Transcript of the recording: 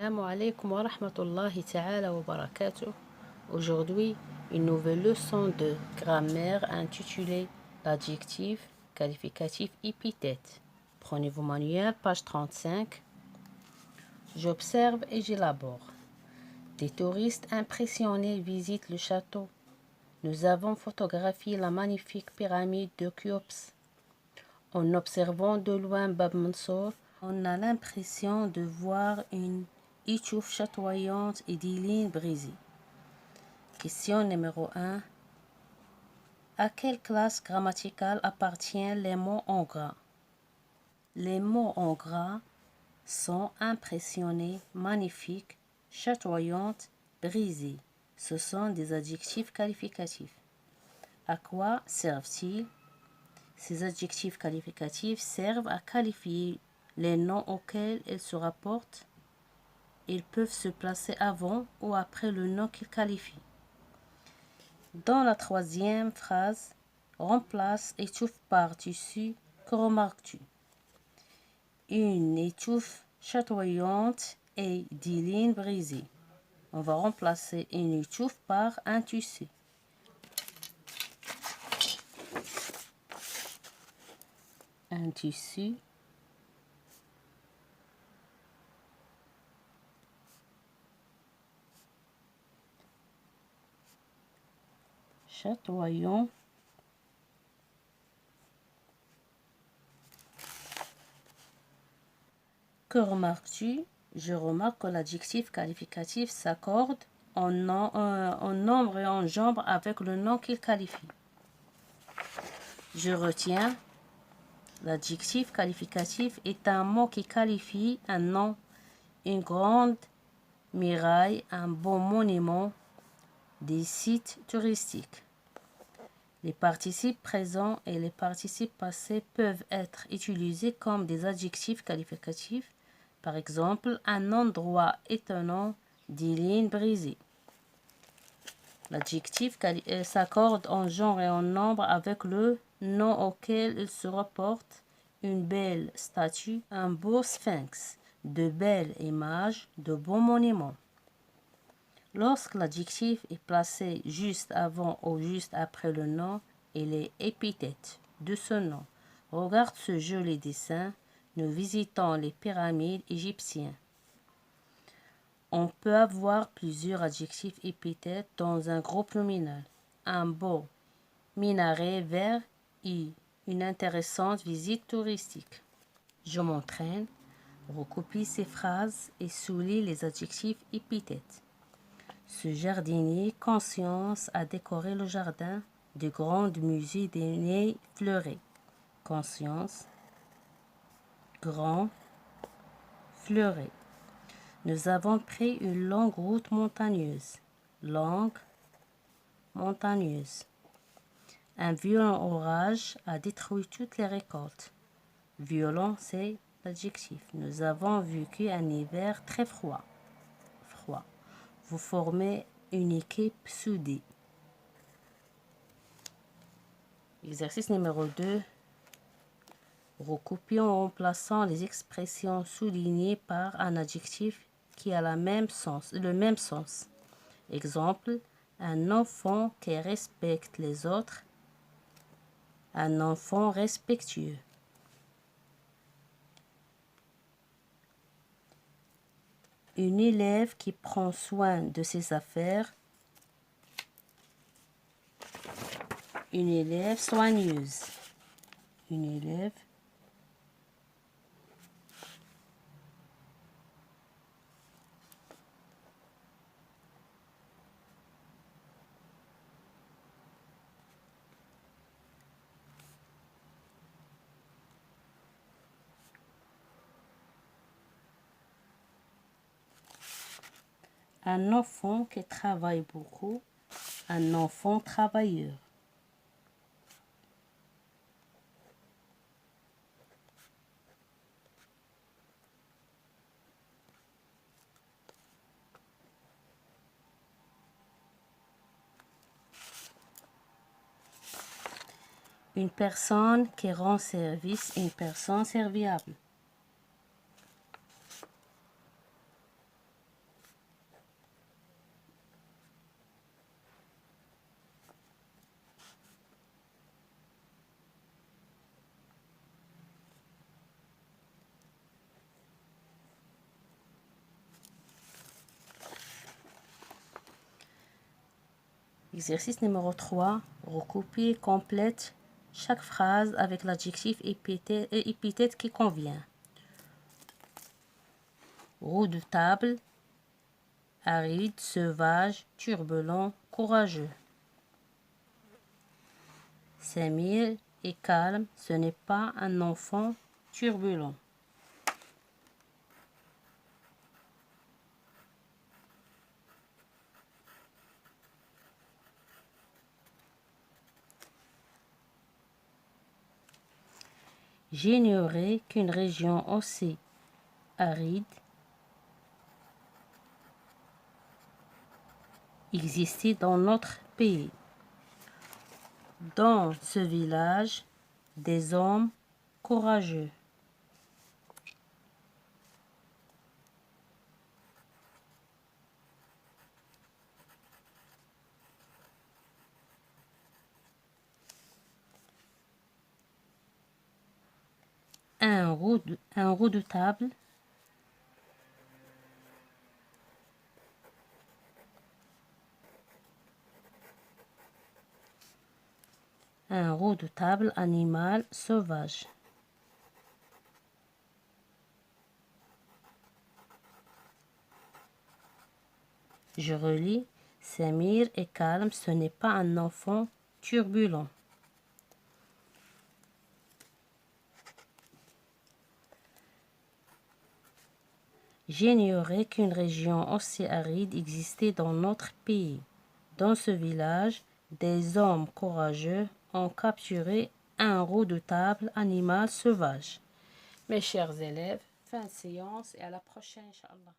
Assalamu alaikum wa rahmatullahi ta'ala wa barakatuh. Aujourd'hui, une nouvelle leçon de grammaire intitulée l'adjectif, qualificatif, épithète. Prenez vos manuels, page 35. J'observe et j'élabore. Des touristes impressionnés visitent le château. Nous avons photographié la magnifique pyramide de Khéops. En observant de loin Bab Mansour, on a l'impression de voir une étouffe chatoyante et des lignes brisées. Question numéro 1. À quelle classe grammaticale appartiennent les mots en gras? Les mots en gras sont impressionnés, magnifiques, chatoyantes, brisées. Ce sont des adjectifs qualificatifs. À quoi servent-ils? Ces adjectifs qualificatifs servent à qualifier les noms auxquels ils se rapportent. Ils peuvent se placer avant ou après le nom qu'ils qualifient. Dans la troisième phrase, remplace étouffe par tissu, que remarques-tu? Une étouffe chatoyante et des lignes brisées. On va remplacer une étouffe par un tissu. Un tissu. Chatoyant. Que remarques-tu? Je remarque que l'adjectif qualificatif s'accorde en nombre et en genre avec le nom qu'il qualifie. Je retiens. L'adjectif qualificatif est un mot qui qualifie un nom, une grande muraille, un beau monument, des sites touristiques. Les participes présents et les participes passés peuvent être utilisés comme des adjectifs qualificatifs. Par exemple, un endroit étonnant, des lignes brisées. L'adjectif s'accorde en genre et en nombre avec le nom auquel il se rapporte. Une belle statue, un beau sphinx, de belles images, de beaux monuments. Lorsque l'adjectif est placé juste avant ou juste après le nom, il est épithète de ce nom. Regarde ce joli dessin. Nous visitons les pyramides égyptiennes. On peut avoir plusieurs adjectifs épithètes dans un groupe nominal. Un beau minaret vert et une intéressante visite touristique. Je m'entraîne, recopie ces phrases et souligne les adjectifs épithètes. Ce jardinier conscience a décoré le jardin de grands musées des nez fleurés. Conscience, grand, fleuré. Nous avons pris une longue route montagneuse. Longue, montagneuse. Un violent orage a détruit toutes les récoltes. Violent, c'est l'adjectif. Nous avons vécu un hiver très froid. Froid. Vous formez une équipe soudée. Exercice numéro 2. Recopions en remplaçant les expressions soulignées par un adjectif qui a le même sens. Exemple, un enfant qui respecte les autres. Un enfant respectueux. Une élève qui prend soin de ses affaires. Une élève soigneuse. Une élève un enfant qui travaille beaucoup, un enfant travailleur. Une personne qui rend service, une personne serviable. Exercice numéro 3. Recoupez, complète chaque phrase avec l'adjectif épithète qui convient. Redoutable, aride, sauvage, turbulent, courageux. Samir est calme, ce n'est pas un enfant turbulent. J'ignorais qu'une région aussi aride existait dans notre pays. Dans ce village, des hommes courageux. Un redoutable, un redoutable animal sauvage. Je relis, Samir est calme, ce n'est pas un enfant turbulent. J'ignorais qu'une région aussi aride existait dans notre pays. Dans ce village, des hommes courageux ont capturé un redoutable animal sauvage. Mes chers élèves, fin de séance et à la prochaine, Inch'Allah.